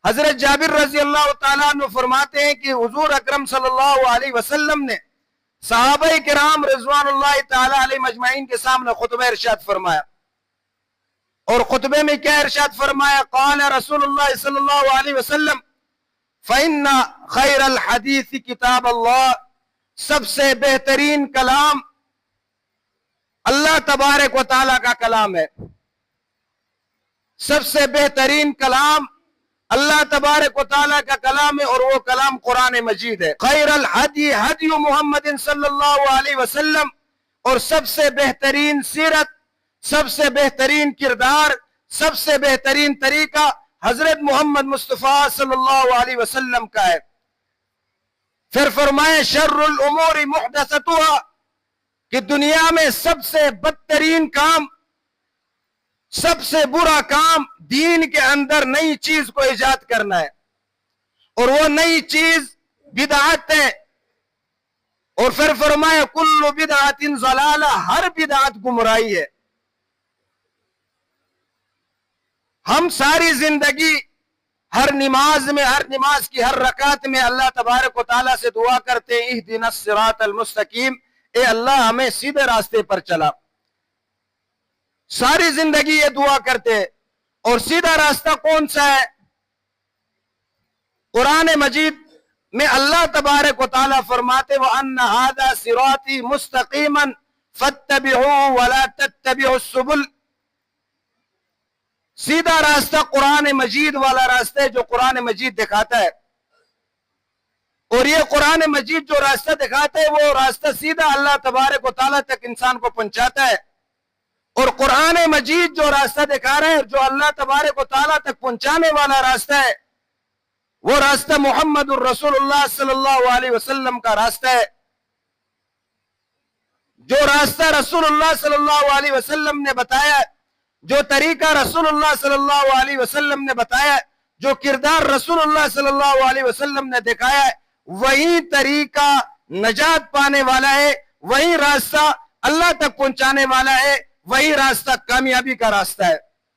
حضرت جابر رضی اللہ تعالیٰ عنہ فرماتے ہیں کہ حضور اکرم صلی اللہ علیہ وسلم نے صحابہ کرام رضوان اللہ تعالیٰ علیہ مجمعین کے سامنے خطبہ ارشاد فرمایا، اور خطبے میں کیا ارشاد فرمایا؟ قال رسول اللہ صلی اللہ علیہ وسلم فَإِنَّ خَيْرَ الْحَدِيثِ کتاب اللہ، سب سے بہترین کلام اللہ تبارک و تعالیٰ کا کلام ہے، سب سے بہترین کلام اللہ تبارک و تعالیٰ کا کلام ہے، اور وہ کلام قرآن مجید ہے۔ خیر الحدی حدی محمد صلی اللہ علیہ وسلم، اور سب سے بہترین سیرت، سب سے بہترین کردار، سب سے بہترین طریقہ حضرت محمد مصطفیٰ صلی اللہ علیہ وسلم کا ہے۔ پھر فرمائے شر الامور محدثتها، کہ دنیا میں سب سے بدترین کام، سب سے برا کام دین کے اندر نئی چیز کو ایجاد کرنا ہے، اور وہ نئی چیز بدعت ہے۔ اور پھر فرمایا کل بدعت ضلالہ، ہر بدعت گمراہی ہے۔ ہم ساری زندگی ہر نماز میں، ہر نماز کی ہر رکعت میں اللہ تبارک و تعالیٰ سے دعا کرتے ہیں اہدنا الصراط المستقیم، اے اللہ ہمیں سیدھے راستے پر چلا۔ ساری زندگی یہ دعا کرتے ہیں، اور سیدھا راستہ کون سا ہے؟ قرآن مجید میں اللہ تبارک و تعالیٰ فرماتے وَأَنَّ هَذَا صِرَاطِي مُسْتَقِيمًا فَاتَّبِعُوهُ وَلَا تَتَّبِعُوا السُّبُلَ، سیدھا راستہ قرآن مجید والا راستہ ہے جو قرآن مجید دکھاتا ہے، اور یہ قرآن مجید جو راستہ دکھاتا ہے وہ راستہ سیدھا اللہ تبارک و تعالیٰ تک انسان کو پہنچاتا ہے، اور قرآن مجید جو راستہ دکھا رہا ہے، جو اللہ تبارک و تعالیٰ تک پہنچانے والا راستہ ہے، وہ راستہ محمد الرسول اللہ صلی اللہ علیہ وسلم کا راستہ ہے۔ جو راستہ رسول اللہ صلی اللہ علیہ وسلم نے بتایا، جو طریقہ رسول اللہ صلی اللہ علیہ وسلم نے بتایا، جو کردار رسول اللہ صلی اللہ علیہ وسلم نے دکھایا ہے، وہی طریقہ نجات پانے والا ہے، وہی راستہ اللہ تک پہنچانے والا ہے، وہی راستہ کامیابی کا راستہ ہے۔